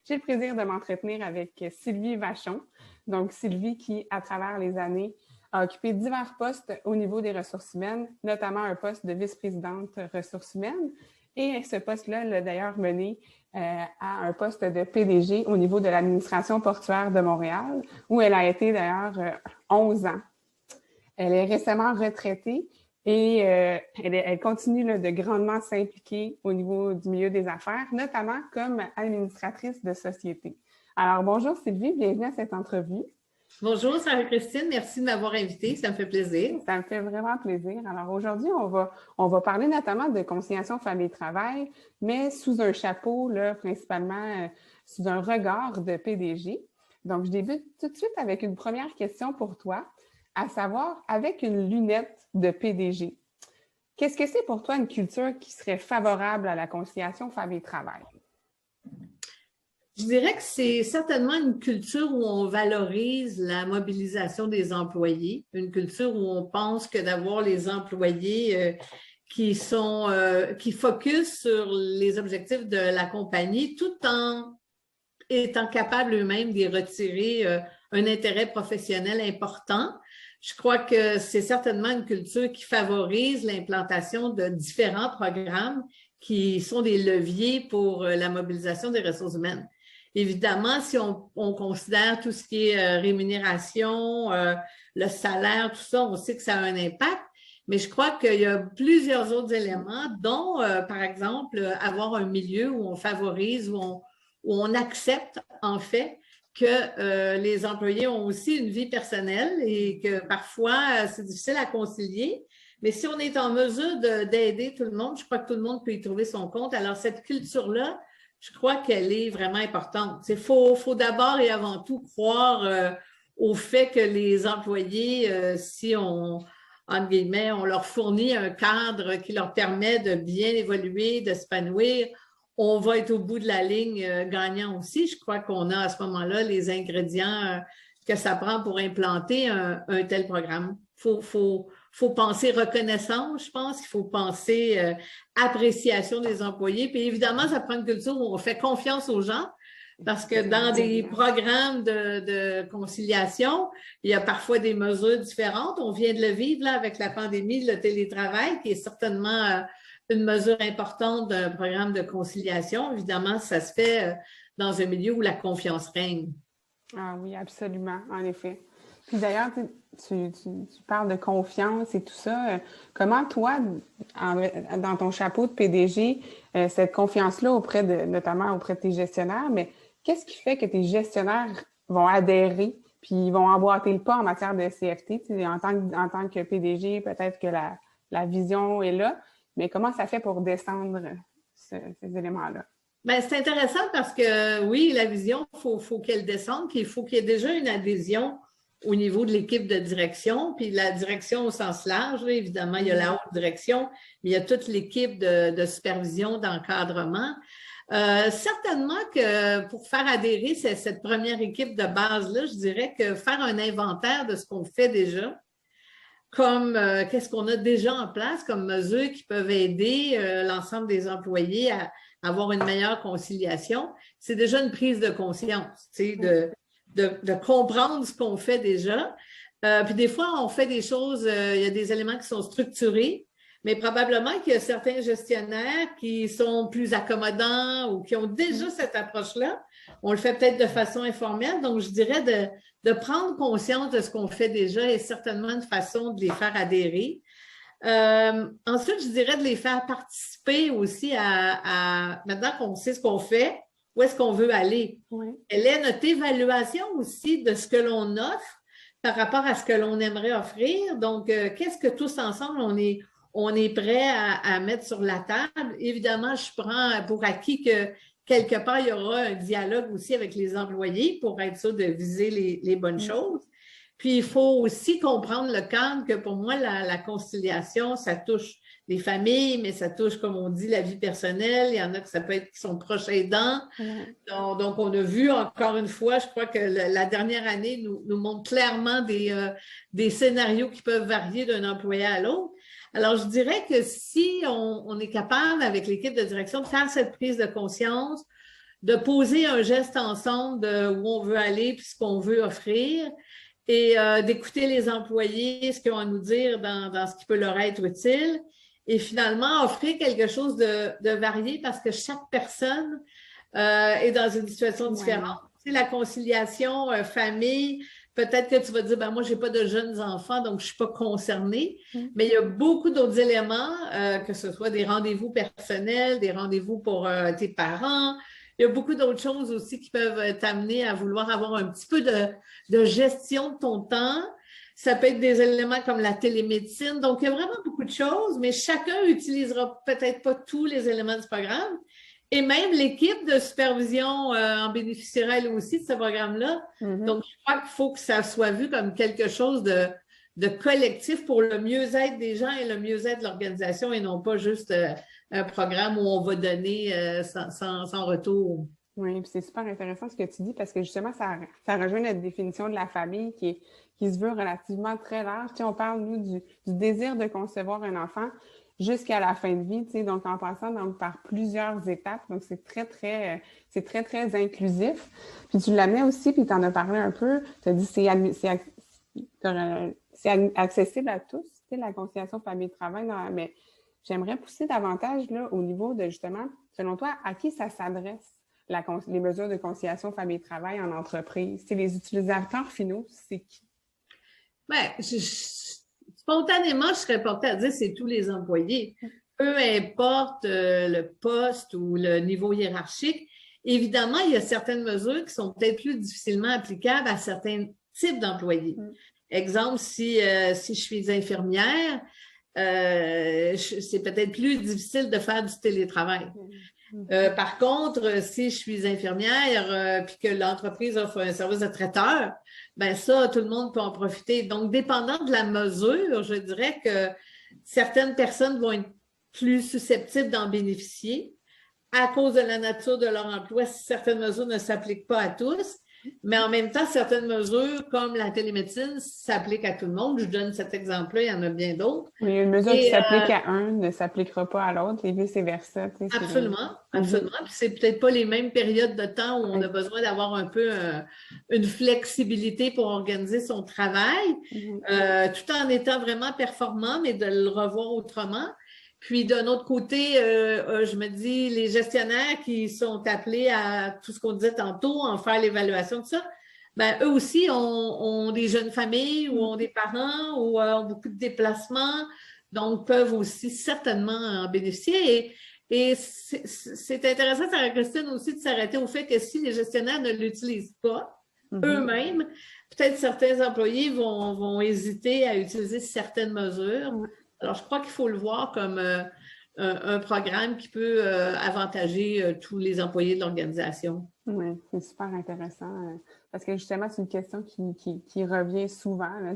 j'ai le plaisir de m'entretenir avec Sylvie Vachon. Donc, Sylvie qui, à travers les années, a occupé divers postes au niveau des ressources humaines, notamment un poste de vice-présidente ressources humaines. Et ce poste-là l'a d'ailleurs mené à un poste de PDG au niveau de l'administration portuaire de Montréal, où elle a été d'ailleurs 11 ans. Elle est récemment retraitée et elle continue là, de grandement s'impliquer au niveau du milieu des affaires, notamment comme administratrice de société. Alors, bonjour Sylvie, bienvenue à cette entrevue. Bonjour Sarah-Christine, merci de m'avoir invitée, ça me fait plaisir. Ça me fait vraiment plaisir. Alors aujourd'hui, on va parler notamment de conciliation famille-travail, mais sous un chapeau, là, principalement sous un regard de PDG. Donc, je débute tout de suite avec une première question pour toi, à savoir, avec une lunette de PDG, qu'est-ce que c'est pour toi une culture qui serait favorable à la conciliation famille-travail? Je dirais que c'est certainement une culture où on valorise la mobilisation des employés, une culture où on pense que d'avoir les employés qui focusent sur les objectifs de la compagnie tout en étant capables eux-mêmes d'y retirer un intérêt professionnel important. Je crois que c'est certainement une culture qui favorise l'implantation de différents programmes qui sont des leviers pour la mobilisation des ressources humaines. Évidemment, si on considère tout ce qui est rémunération, le salaire, tout ça, on sait que ça a un impact, mais je crois qu'il y a plusieurs autres éléments, dont, par exemple, avoir un milieu où on favorise, où on accepte, en fait, que les employés ont aussi une vie personnelle et que parfois, c'est difficile à concilier. Mais si on est en mesure d'aider tout le monde, je crois que tout le monde peut y trouver son compte. Alors, cette culture-là, je crois qu'elle est vraiment importante. Il faut d'abord et avant tout croire au fait que les employés, si entre guillemets, on leur fournit un cadre qui leur permet de bien évoluer, de s'épanouir, on va être au bout de la ligne gagnant aussi. Je crois qu'on a à ce moment-là les ingrédients que ça prend pour implanter un tel programme. Faut penser reconnaissance, je pense. Il faut penser appréciation des employés. Puis évidemment, ça prend une culture où on fait confiance aux gens parce que dans des programmes de conciliation, il y a parfois des mesures différentes. On vient de le vivre là, avec la pandémie, le télétravail, qui est certainement une mesure importante d'un programme de conciliation. Évidemment, ça se fait dans un milieu où la confiance règne. Ah oui, absolument, en effet. Puis d'ailleurs, tu parles de confiance et tout ça. Comment toi, dans ton chapeau de PDG, cette confiance-là notamment auprès de tes gestionnaires, mais qu'est-ce qui fait que tes gestionnaires vont adhérer puis ils vont emboîter le pas en matière de CFT? En tant que PDG, peut-être que la vision est là, mais comment ça fait pour descendre ces éléments-là? Bien, c'est intéressant parce que oui, la vision, faut qu'elle descende, puis il faut qu'il y ait déjà une adhésion au niveau de l'équipe de direction, puis la direction au sens large, là, évidemment, il y a la haute direction, mais il y a toute l'équipe de supervision, d'encadrement. Certainement que pour faire adhérer cette première équipe de base-là, je dirais que faire un inventaire de ce qu'on fait déjà, comme qu'est-ce qu'on a déjà en place comme mesures qui peuvent aider l'ensemble des employés à avoir une meilleure conciliation, c'est déjà une prise de conscience, tu sais, de comprendre ce qu'on fait déjà. Puis des fois, on fait des choses, il y a des éléments qui sont structurés, mais probablement qu'il y a certains gestionnaires qui sont plus accommodants ou qui ont déjà cette approche-là. On le fait peut-être de façon informelle, donc je dirais de prendre conscience de ce qu'on fait déjà est certainement une façon de les faire adhérer. Ensuite, je dirais de les faire participer aussi à maintenant qu'on sait ce qu'on fait, où est-ce qu'on veut aller. Oui. Elle est notre évaluation aussi de ce que l'on offre par rapport à ce que l'on aimerait offrir. Donc, qu'est-ce que tous ensemble, on est prêt à mettre sur la table? Évidemment, je prends pour acquis que quelque part, il y aura un dialogue aussi avec les employés pour être sûr de viser les bonnes choses. Puis, il faut aussi comprendre le cadre que pour moi, la conciliation, ça touche les familles, mais ça touche, comme on dit, la vie personnelle. Il y en a que ça peut être qui sont proches aidants. Donc, on a vu encore une fois, je crois que la dernière année nous montre clairement des scénarios qui peuvent varier d'un employé à l'autre. Alors, je dirais que si on est capable, avec l'équipe de direction, de faire cette prise de conscience, de poser un geste ensemble de où on veut aller puis ce qu'on veut offrir et d'écouter les employés, ce qu'ils ont à nous dire dans ce qui peut leur être utile et finalement offrir quelque chose de varié parce que chaque personne est dans une situation différente. Tu sais, la conciliation famille, peut-être que tu vas dire, ben moi, je n'ai pas de jeunes enfants, donc je ne suis pas concernée. Mais il y a beaucoup d'autres éléments, que ce soit des rendez-vous personnels, des rendez-vous pour tes parents. Il y a beaucoup d'autres choses aussi qui peuvent t'amener à vouloir avoir un petit peu de gestion de ton temps. Ça peut être des éléments comme la télémédecine. Donc, il y a vraiment beaucoup de choses, mais chacun utilisera peut-être pas tous les éléments du programme. Et même l'équipe de supervision en bénéficiera elle aussi de ce programme-là. Donc, je crois qu'il faut que ça soit vu comme quelque chose de collectif pour le mieux-être des gens et le mieux-être de l'organisation et non pas juste un programme où on va donner sans retour. Oui, puis c'est super intéressant ce que tu dis parce que justement, ça rejoint notre définition de la famille qui se veut relativement très large. Tu sais, on parle, nous, du désir de concevoir un enfant jusqu'à la fin de vie, tu sais, donc en passant par plusieurs étapes. Donc, c'est très inclusif. Puis tu l'amenais aussi, puis tu en as parlé un peu. Tu as dit c'est accessible à tous, tu sais, la conciliation famille-travail. Mais j'aimerais pousser davantage là, au niveau de, justement, selon toi, à qui ça s'adresse? Les mesures de conciliation famille-travail en entreprise. C'est les utilisateurs finaux, c'est qui? Bien, spontanément, je serais portée à dire c'est tous les employés. Peu importe le poste ou le niveau hiérarchique. Évidemment, il y a certaines mesures qui sont peut-être plus difficilement applicables à certains types d'employés. Exemple, si je suis infirmière, c'est peut-être plus difficile de faire du télétravail. Par contre, si je suis infirmière puis que l'entreprise offre un service de traiteur, ben ça, tout le monde peut en profiter. Donc, dépendant de la mesure, je dirais que certaines personnes vont être plus susceptibles d'en bénéficier à cause de la nature de leur emploi si certaines mesures ne s'appliquent pas à tous. Mais en même temps, certaines mesures, comme la télémédecine, s'appliquent à tout le monde. Je donne cet exemple-là, il y en a bien d'autres. Oui, une mesure qui s'applique à un ne s'appliquera pas à l'autre et vice-versa. Absolument, absolument. Puis c'est peut-être pas les mêmes périodes de temps où on a besoin d'avoir un peu une flexibilité pour organiser son travail, tout en étant vraiment performant, mais de le revoir autrement. Puis d'un autre côté, je me dis, les gestionnaires qui sont appelés à tout ce qu'on disait tantôt, en faire l'évaluation de ça, ben, eux aussi ont des jeunes familles ou ont des parents ou ont beaucoup de déplacements, donc peuvent aussi certainement en bénéficier. Et c'est intéressant, Sarah Christine, aussi de s'arrêter au fait que si les gestionnaires ne l'utilisent pas eux-mêmes, peut-être certains employés vont hésiter à utiliser certaines mesures. Alors, je crois qu'il faut le voir comme un programme qui peut avantager tous les employés de l'organisation. Oui, c'est super intéressant parce que justement, c'est une question qui revient souvent. Là,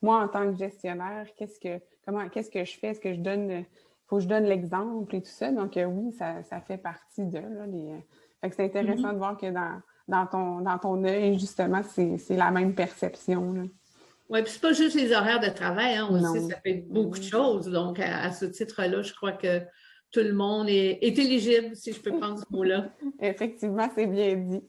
moi, en tant que gestionnaire, qu'est-ce que je fais? Est-ce que je donne, faut que je donne l'exemple et tout ça? Donc, oui, ça fait partie de. Là, fait que c'est intéressant de voir que dans ton œil, justement, c'est la même perception. Là. Oui, puis c'est pas juste les horaires de travail, hein, aussi, ça fait beaucoup de choses. Donc, à ce titre-là, je crois que tout le monde est éligible, si je peux prendre ce mot-là. Effectivement, c'est bien dit.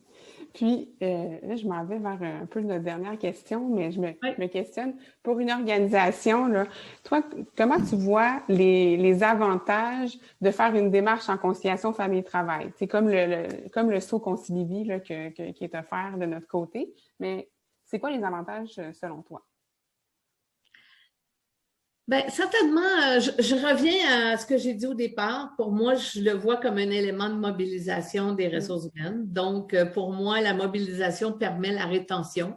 Puis, là, je m'en vais vers un peu notre dernière question, mais je me questionne. Pour une organisation, là, toi, comment tu vois les avantages de faire une démarche en conciliation famille-travail? C'est comme le saut Concilivie là, qui est offert de notre côté, mais c'est quoi les avantages selon toi? Bien, certainement, je reviens à ce que j'ai dit au départ. Pour moi, je le vois comme un élément de mobilisation des ressources humaines. Donc, pour moi, la mobilisation permet la rétention.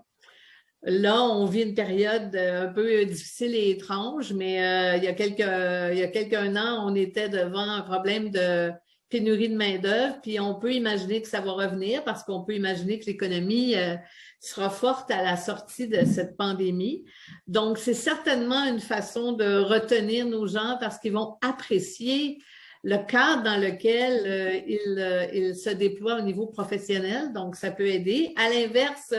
Là, on vit une période un peu difficile et étrange, mais il y a quelques ans, on était devant un problème de pénurie de main-d'œuvre, puis on peut imaginer que ça va revenir parce qu'on peut imaginer que l'économie sera forte à la sortie de cette pandémie. Donc, c'est certainement une façon de retenir nos gens parce qu'ils vont apprécier le cadre dans lequel il se déploie au niveau professionnel. Donc, ça peut aider. À l'inverse,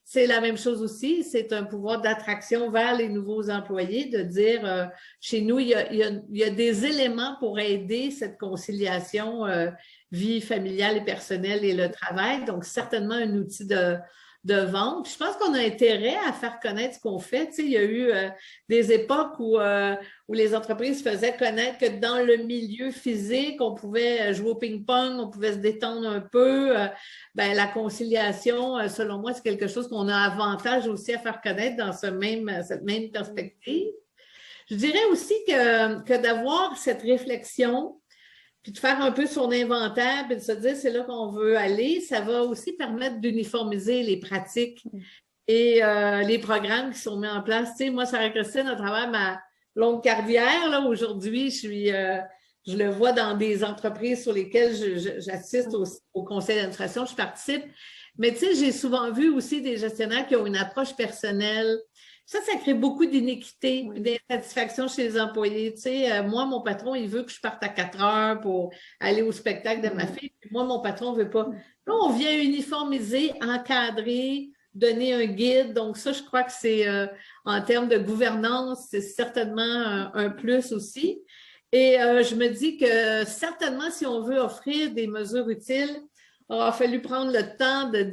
c'est la même chose aussi. C'est un pouvoir d'attraction vers les nouveaux employés, de dire, chez nous, il y a des éléments pour aider cette conciliation vie familiale et personnelle et le travail. Donc, certainement un outil de vente. Je pense qu'on a intérêt à faire connaître ce qu'on fait. Tu sais, il y a eu des époques où les entreprises faisaient connaître que dans le milieu physique, on pouvait jouer au ping-pong, on pouvait se détendre un peu. Ben, la conciliation, selon moi, c'est quelque chose qu'on a avantage aussi à faire connaître dans cette même perspective. Je dirais aussi que d'avoir cette réflexion, puis de faire un peu son inventaire, puis de se dire c'est là qu'on veut aller, ça va aussi permettre d'uniformiser les pratiques et les programmes qui sont mis en place. Tu sais, moi, Sarah-Christine, à travers ma longue carrière, là, aujourd'hui, je le vois dans des entreprises sur lesquelles j'assiste au conseil d'administration, je participe. Mais tu sais, j'ai souvent vu aussi des gestionnaires qui ont une approche personnelle. Ça crée beaucoup d'inéquité, d'insatisfaction chez les employés. Tu sais, moi, mon patron, il veut que je parte à 4 heures pour aller au spectacle de ma fille. Puis moi, mon patron ne veut pas. Là, on vient uniformiser, encadrer, donner un guide. Donc, ça, je crois que c'est, en termes de gouvernance, c'est certainement un plus aussi. Et je me dis que certainement, si on veut offrir des mesures utiles, il aura fallu prendre le temps de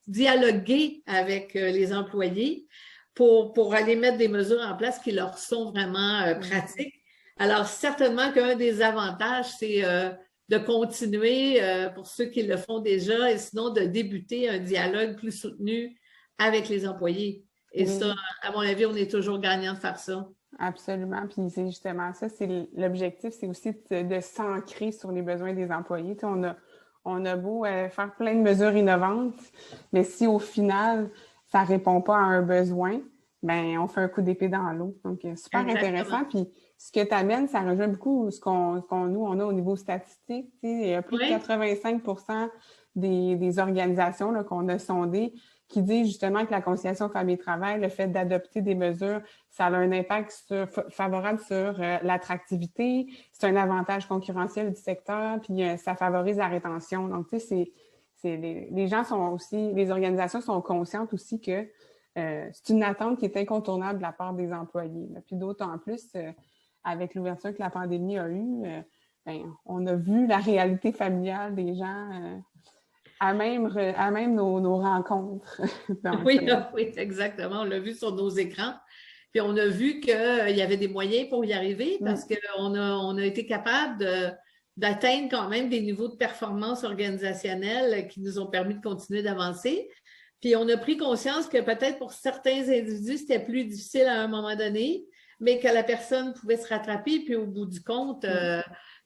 dialoguer avec les employés pour aller mettre des mesures en place qui leur sont vraiment pratiques. Alors, certainement qu'un des avantages, c'est de continuer pour ceux qui le font déjà et sinon de débuter un dialogue plus soutenu avec les employés. Et ça, à mon avis, on est toujours gagnant de faire ça. Absolument. Puis c'est justement ça, c'est l'objectif, c'est aussi de s'ancrer sur les besoins des employés. Tu sais, on a beau faire plein de mesures innovantes, mais si au final, ça ne répond pas à un besoin, ben on fait un coup d'épée dans l'eau. Donc, super intéressant. Puis, ce que tu amènes, ça rejoint beaucoup ce qu'on nous, on a au niveau statistique. Tu sais, il y a plus de 85% des organisations là, qu'on a sondées qui disent justement que la conciliation famille-travail, le fait d'adopter des mesures, ça a un impact favorable sur l'attractivité, c'est un avantage concurrentiel du secteur, puis ça favorise la rétention. Donc, tu sais, les gens sont aussi, les organisations sont conscientes aussi que c'est une attente qui est incontournable de la part des employés. Là. Puis d'autant plus, avec l'ouverture que la pandémie a eue, on a vu la réalité familiale des gens à même nos rencontres. Donc, oui, exactement. On l'a vu sur nos écrans. Puis on a vu qu'il y avait des moyens pour y arriver parce qu'on a été capable d'atteindre quand même des niveaux de performance organisationnelle qui nous ont permis de continuer d'avancer. Puis on a pris conscience que peut-être pour certains individus, c'était plus difficile à un moment donné, mais que la personne pouvait se rattraper. Puis au bout du compte,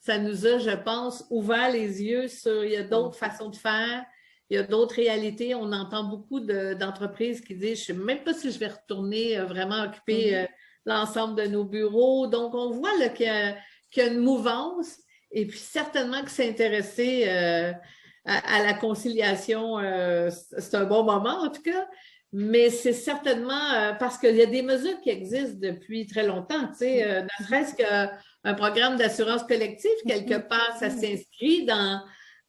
ça nous a, je pense, ouvert les yeux sur il y a d'autres façons de faire, il y a d'autres réalités. On entend beaucoup d'entreprises qui disent « je ne sais même pas si je vais retourner vraiment occuper l'ensemble de nos bureaux ». Donc, on voit qu'il y a une mouvance et puis certainement que s'intéresser à la conciliation, c'est un bon moment en tout cas, mais c'est certainement parce qu'il y a des mesures qui existent depuis très longtemps, tu sais, ne serait-ce qu'un programme d'assurance collective, quelque part, ça s'inscrit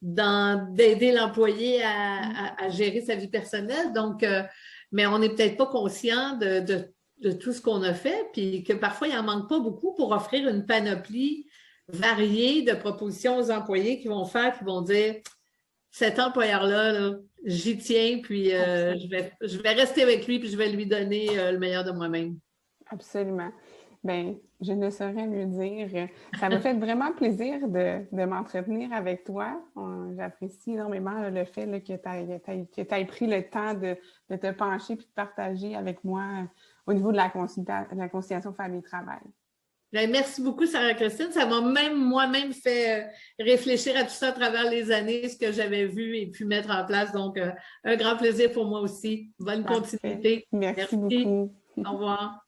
d'aider l'employé à gérer sa vie personnelle. Donc, mais on n'est peut-être pas conscient de tout ce qu'on a fait, puis que parfois, il n'en manque pas beaucoup pour offrir une panoplie variée de propositions aux employés qui vont dire cet employeur-là, là, j'y tiens, puis je vais rester avec lui, puis je vais lui donner le meilleur de moi-même. Absolument. Bien, je ne saurais mieux dire. Ça m'a fait vraiment plaisir de m'entretenir avec toi. J'apprécie énormément le fait là, que tu aies pris le temps de te pencher et de partager avec moi au niveau de la conciliation famille-travail. Bien, merci beaucoup, Sarah-Christine. Ça m'a moi-même fait réfléchir à tout ça à travers les années, ce que j'avais vu et pu mettre en place. Donc, un grand plaisir pour moi aussi. Bonne continuité. Merci beaucoup. Au revoir.